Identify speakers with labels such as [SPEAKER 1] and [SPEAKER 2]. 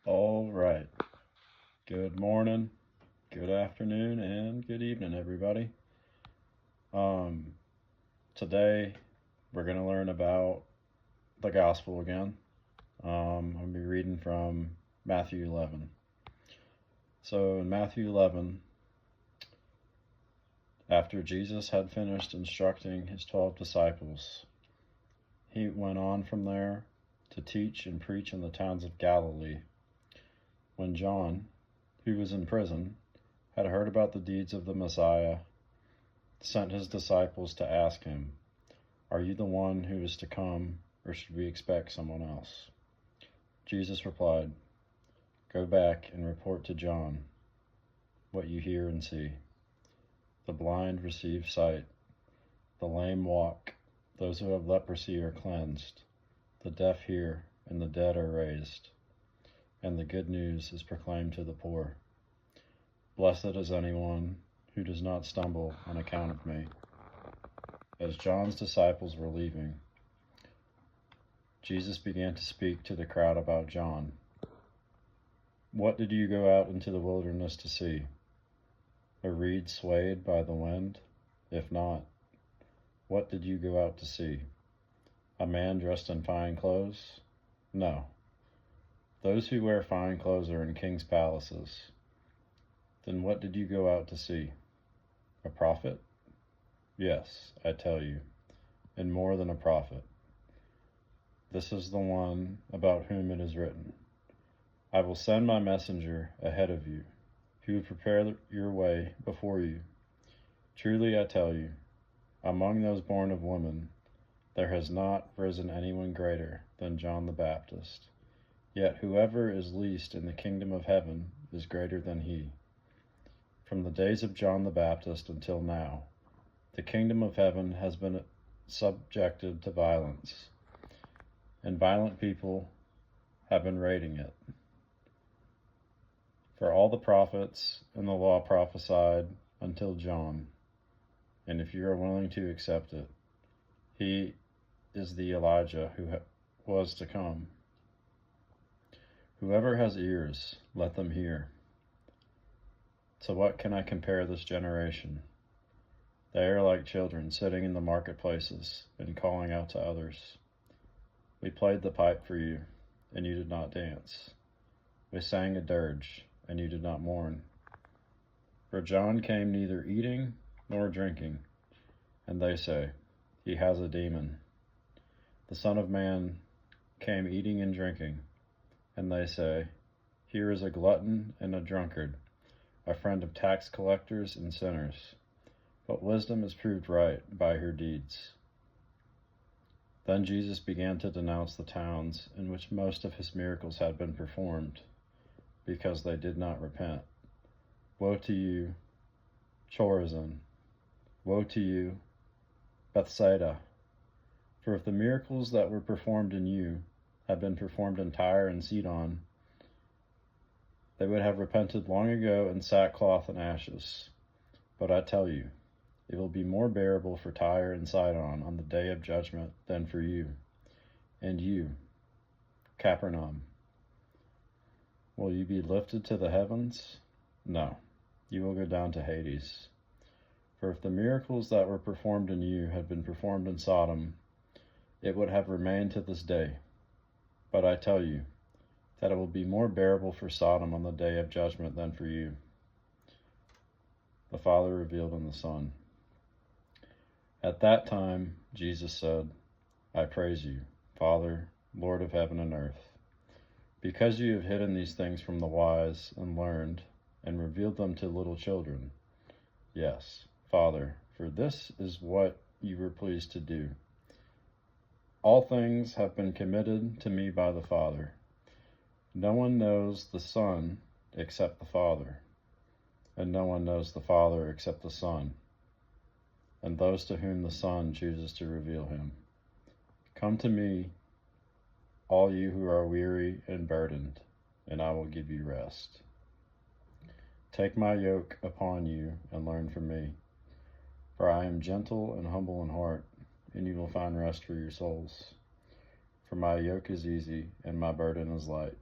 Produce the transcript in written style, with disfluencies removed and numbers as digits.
[SPEAKER 1] All right. Good morning, good afternoon, and good evening, everybody. Um, Today we're going to learn about the gospel again. I'm going to be reading from Matthew 11. So, in Matthew 11, after Jesus had finished instructing his 12 disciples, he went on from there to teach and preach in the towns of Galilee. When John, who was in prison, had heard about the deeds of the Messiah, sent his disciples to ask him, "Are you the one who is to come, or should we expect someone else?" Jesus replied, "Go back and report to John what you hear and see. The blind receive sight, the lame walk, those who have leprosy are cleansed, the deaf hear, and the dead are raised, and the good news is proclaimed to the poor. Blessed is anyone who does not stumble on account of me." As John's disciples were leaving, Jesus began to speak to the crowd about John. "What did you go out into the wilderness to see? A reed swayed by the wind? If not, what did you go out to see? A man dressed in fine clothes? No. Those who wear fine clothes are in king's palaces. Then what did you go out to see? A prophet? Yes, I tell you, and more than a prophet. This is the one about whom it is written, 'I will send my messenger ahead of you, who will prepare your way before you.' Truly I tell you, among those born of women, there has not risen anyone greater than John the Baptist. Yet whoever is least in the kingdom of heaven is greater than he. From the days of John the Baptist until now, the kingdom of heaven has been subjected to violence, and violent people have been raiding it. For all the prophets and the law prophesied until John, and if you are willing to accept it, he is the Elijah who was to come. Whoever has ears, let them hear. To what can I compare this generation? They are like children sitting in the marketplaces and calling out to others. We played the pipe for you, and you did not dance. We sang a dirge, and you did not mourn. For John came neither eating nor drinking, and they say, 'He has a demon.' The Son of Man came eating and drinking, and they say, 'Here is a glutton and a drunkard, a friend of tax collectors and sinners.' But wisdom is proved right by her deeds." Then Jesus began to denounce the towns in which most of his miracles had been performed, because they did not repent. "Woe to you, Chorazin! Woe to you, Bethsaida! For if the miracles that were performed in you had been performed in Tyre and Sidon, they would have repented long ago in sackcloth and ashes. But I tell you, it will be more bearable for Tyre and Sidon on the day of judgment than for you. And you, Capernaum, will you be lifted to the heavens? No, you will go down to Hades. For if the miracles that were performed in you had been performed in Sodom, it would have remained to this day. But I tell you that it will be more bearable for Sodom on the day of judgment than for you." The Father revealed in the Son. At that time, Jesus said, "I praise you, Father, Lord of heaven and earth, because you have hidden these things from the wise and learned and revealed them to little children. Yes, Father, for this is what you were pleased to do. All things have been committed to me by the Father. No one knows the Son except the Father, and no one knows the Father except the Son, and those to whom the Son chooses to reveal him. Come to me, all you who are weary and burdened, and I will give you rest. Take my yoke upon you and learn from me, for I am gentle and humble in heart, and you will find rest for your souls. For my yoke is easy and my burden is light."